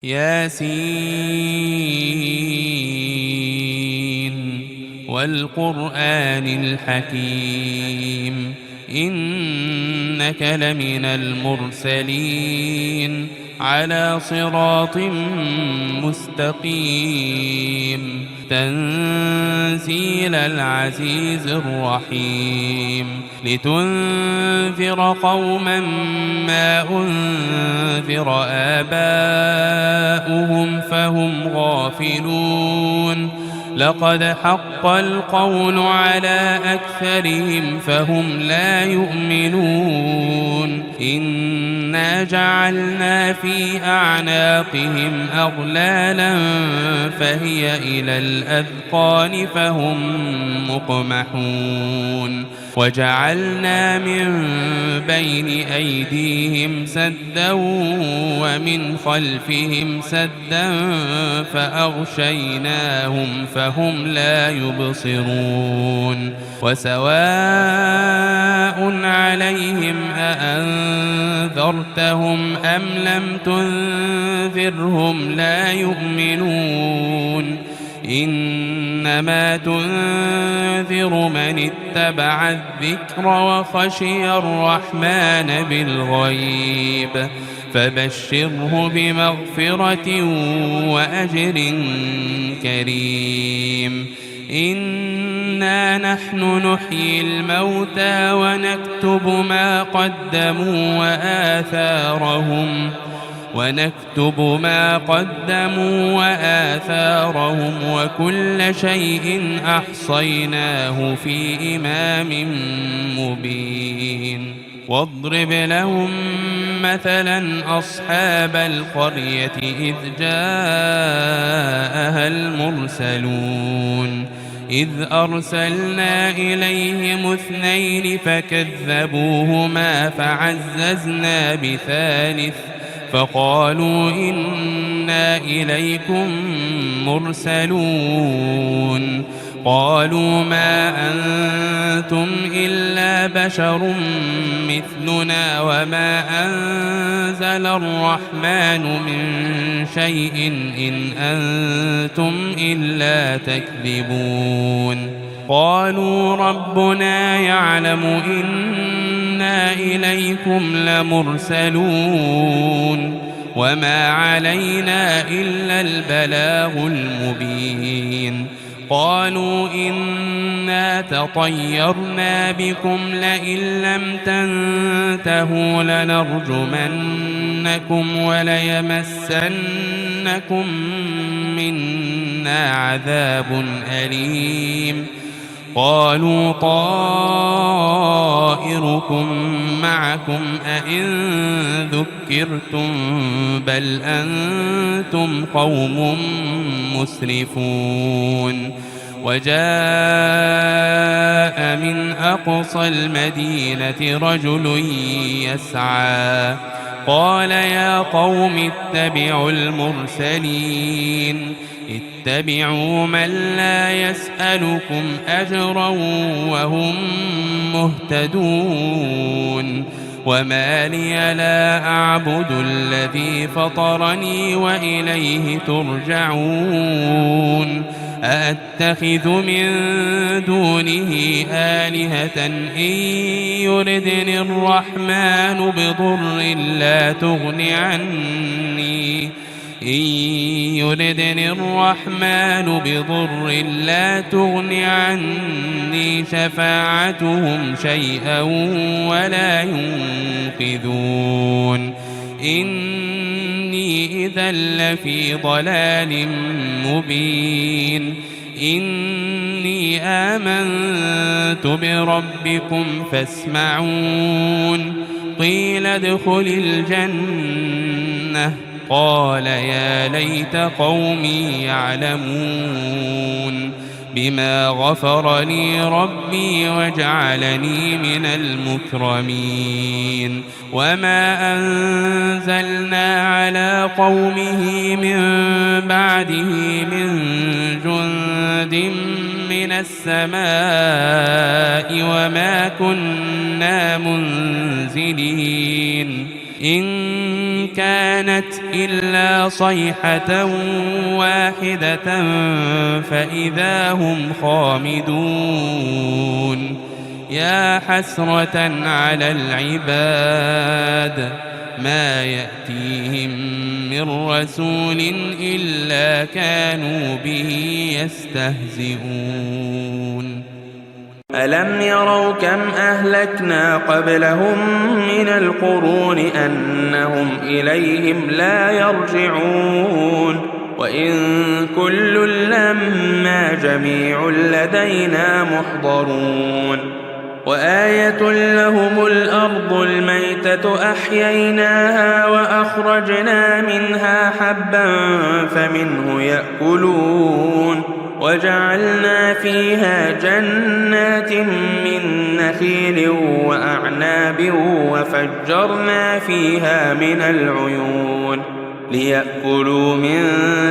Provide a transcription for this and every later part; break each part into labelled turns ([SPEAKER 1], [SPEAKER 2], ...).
[SPEAKER 1] ياسين والقرآن الحكيم إنك لمن المرسلين على صراط مستقيم تنزيل العزيز الرحيم لتنذر قوما ما أنذر آباؤهم فهم غافلون لقد حق القول على أكثرهم فهم لا يؤمنون إنا جعلنا في أعناقهم أغلالا فهي إلى الأذقان فهم مقمحون وجعلنا من بين أيديهم سدا ومن خلفهم سدا فأغشيناهم فهم لا يبصرون وسواء عليهم أأنذرتهم أم لم تنذرهم لا يؤمنون إنما تنذر من اتبع الذكر وخشي الرحمن بالغيب فبشره بمغفرة وأجر كريم إنا نحن نحيي الموتى ونكتب ما قدموا وآثارهم وكل شيء أحصيناه في إمام مبين واضرب لهم مثلا أصحاب القرية إذ جاءها المرسلون إذ أرسلنا إليهم 2 فكذبوهما فعززنا بثالث فقالوا إنا إليكم مرسلون قالوا ما أنتم إلا بشر مثلنا وما أنزل الرحمن من شيء إن أنتم إلا تكذبون قالوا ربنا يعلم إنا إليكم لمرسلون وما علينا إلا البلاغ المبين قالوا إنا تطيرنا بكم لئن لم تنتهوا لنرجمنكم وليمسنكم منا عذاب أليم قالوا طائركم معكم أئن ذكرتم بل أنتم قوم مسرفون وجاء من أقصى المدينة رجل يسعى قال يا قوم اتبعوا المرسلين اتبعوا من لا يسألكم أجرا وهم مهتدون وما لي لا أعبد الذي فطرني وإليه ترجعون أأتخذ من دونه آلهة إن يردني الرحمن بضر لا تغن عني شفاعتهم شيئا ولا ينقذون إني إذا لفي ضلال مبين إني آمنت بربكم فاسمعون قيل ادخل الجنة قال يا ليت قومي يعلمون بما غفر لي ربي وجعلني من المكرمين وما أنزلنا على قومه من بعده من جند من السماء وما كنا منزلين إن كانت إلا صيحة واحدة فإذا هم خامدون يا حسرة على العباد ما يأتيهم من رسول إلا كانوا به يستهزئون
[SPEAKER 2] ألم يروا كم أهلكنا قبلهم من القرون أنهم إليهم لا يرجعون وإن كل لما جميع لدينا محضرون وآية لهم الأرض الميتة أحييناها وأخرجنا منها حبا فمنه يأكلون وجعلنا فيها جنات من نخيل وأعناب وفجرنا فيها من العيون ليأكلوا من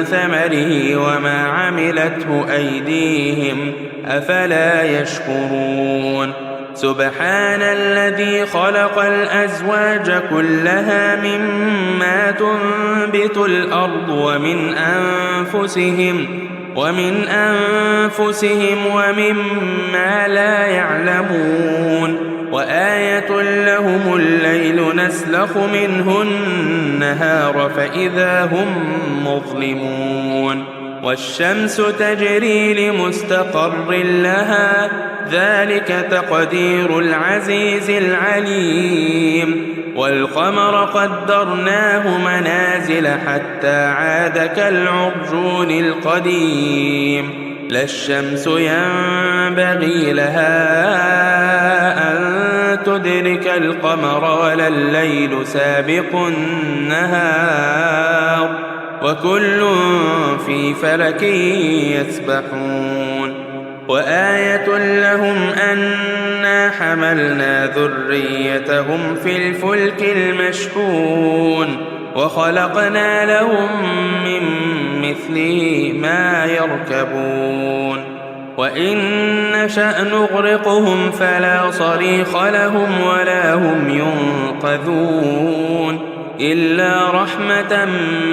[SPEAKER 2] ثمره وما عملته أيديهم أفلا يشكرون سبحان الذي خلق الأزواج كلها مما تنبت الأرض ومن أنفسهم ومما لا يعلمون وآية لهم الليل نسلخ منه النهار فإذا هم مظلمون والشمس تجري لمستقر لها ذلك تقدير العزيز العليم والقمر قدرناه منازل حتى عاد كالعرجون القديم لا الشمس ينبغي لها أن تدرك القمر ولا الليل سابق النهار وكل في فلك يسبحون وآية لهم أنا حملنا ذريتهم في الفلك المشحون وخلقنا لهم من مثله ما يركبون وإن نشأ نغرقهم فلا صريخ لهم ولا هم ينقذون إلا رحمة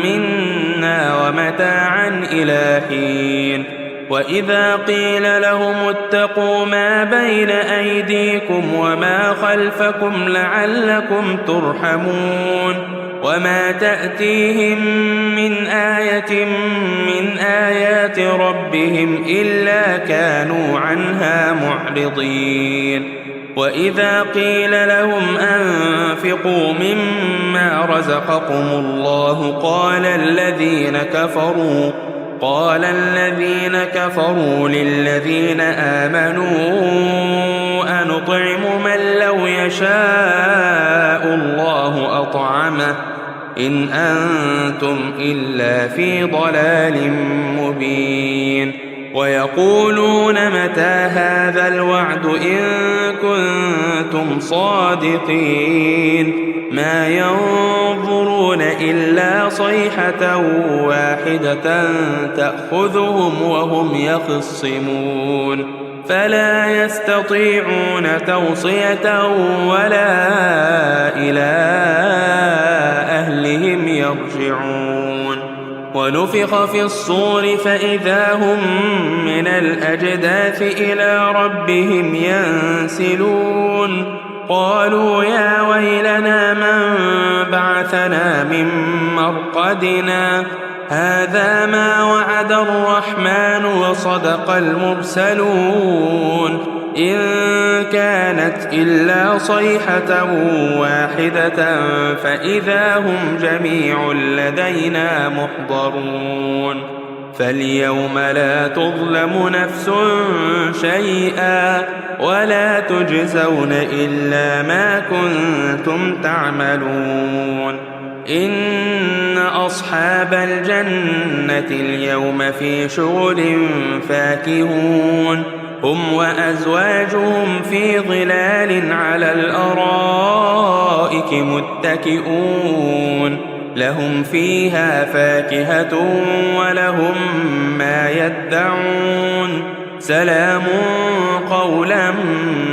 [SPEAKER 2] منا ومتاعا إلى حين وإذا قيل لهم اتقوا ما بين أيديكم وما خلفكم لعلكم ترحمون وما تأتيهم من آية من آيات ربهم إلا كانوا عنها معرضين وإذا قيل لهم أنفقوا مما رزقكم الله قال الذين كفروا للذين آمنوا أنطعم من لو يشاء الله أطعمه إن أنتم إلا في ضلال مبين ويقولون متى هذا الوعد إن كنتم صادقين ما ينظرون إلا صيحة واحدة تأخذهم وهم يخصمون فلا يستطيعون توصية ولا إلى أهلهم يرجعون ونفخ في الصور فإذا هم من الأجداث إلى ربهم ينسلون قالوا يا ويلنا من بعثنا من مرقدنا هذا ما وعد الرحمن وصدق المرسلون إن كانت إلا صيحة واحدة فإذا هم جميع لدينا محضرون فاليوم لا تظلم نفس شيئا ولا تجزون إلا ما كنتم تعملون إن أصحاب الجنة اليوم في شغل فاكهون هم وأزواجهم في ظلال على الأرائك متكئون لهم فيها فاكهة ولهم ما يدعون سلام قولا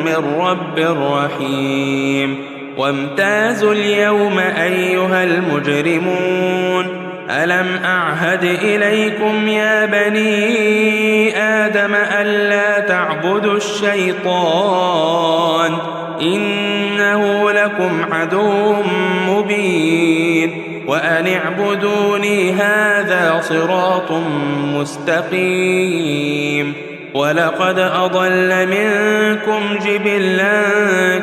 [SPEAKER 2] من رب رحيم وامتازوا اليوم أيها المجرمون ألم أعهد إليكم يا بني آدم ألا تعبدوا الشيطان إنه لكم عدو مبين وأن اعبدوني هذا صراط مستقيم ولقد أضل منكم جبلا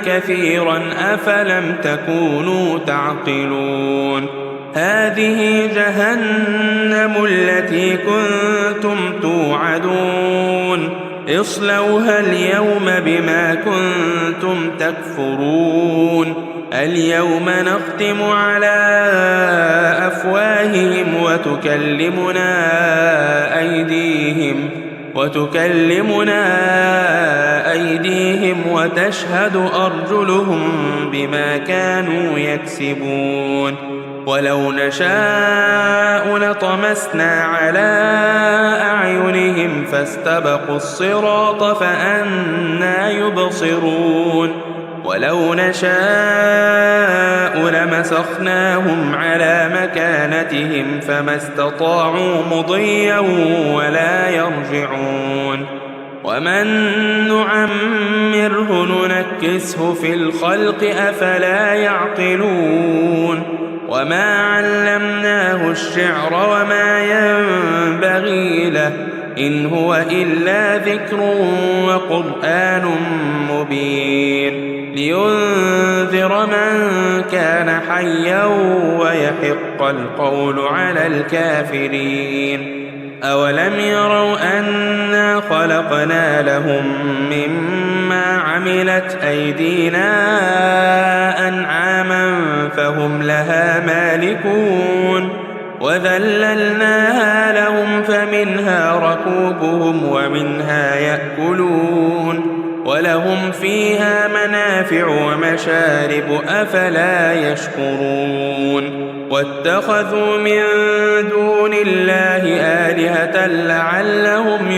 [SPEAKER 2] كثيرا أفلم تكونوا تعقلون هذه جهنم التي كنتم توعدون اصلوها اليوم بما كنتم تكفرون اليوم نختم على أفواههم وتكلمنا أيديهم وتشهد أرجلهم بما كانوا يكسبون ولو نشاء لطمسنا على أعينهم فاستبقوا الصراط فأنى يبصرون ولو نشاء لمسخناهم على مكانتهم فما استطاعوا مضيا ولا يرجعون ومن نعمره ننكسه في الخلق أفلا يعقلون وما علمناه الشعر وما ينبغي له إن هو إلا ذكر وقرآن مبين لينذر من كان حيا ويحق القول على الكافرين أولم يروا أنا خلقنا لهم مما عملت أيدينا أنعاما فهم لها مالكون وذللناها لهم فمنها ركوبهم ومنها يأكلون ولهم فيها منافع ومشارب أفلا يشكرون واتخذوا من دون الله آلهة لعلهم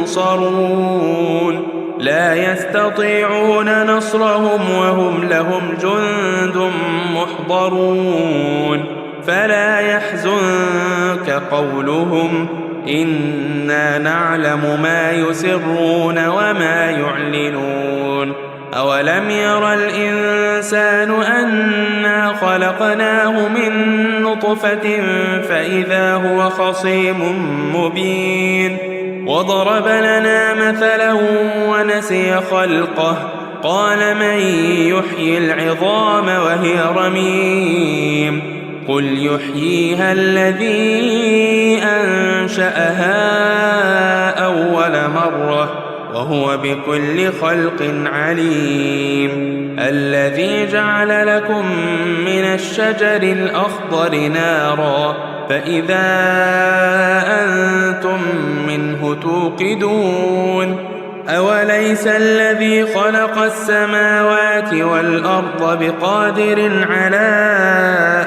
[SPEAKER 2] ينصرون لا يستطيعون نصرهم وهم لهم جند محضرون فلا يحزنك قولهم إنا نعلم ما يسرون وما يعلنون أولم ير الإنسان أنا خلقناه من نطفة فإذا هو خصيم مبين وضرب لنا مثلا ونسي خلقه قال من يحيي العظام وهي رميم قل يحييها الذي أنشأها أول مرة وهو بكل خلق عليم الذي جعل لكم من الشجر الأخضر نارا فإذا أنتم منه توقدون أوليس الذي خلق السماوات والأرض بقادر على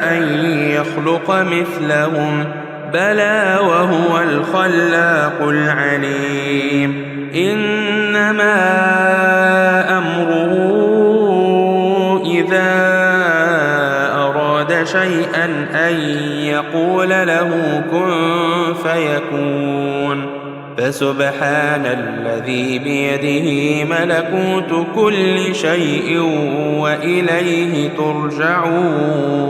[SPEAKER 2] أن يخلق مثلهم بلى وهو الخلاق العليم إنما أمره إذا أراد شيئا أن يقول له كن فيكون فسبحان الذي بيده ملكوت كل شيء وإليه ترجعون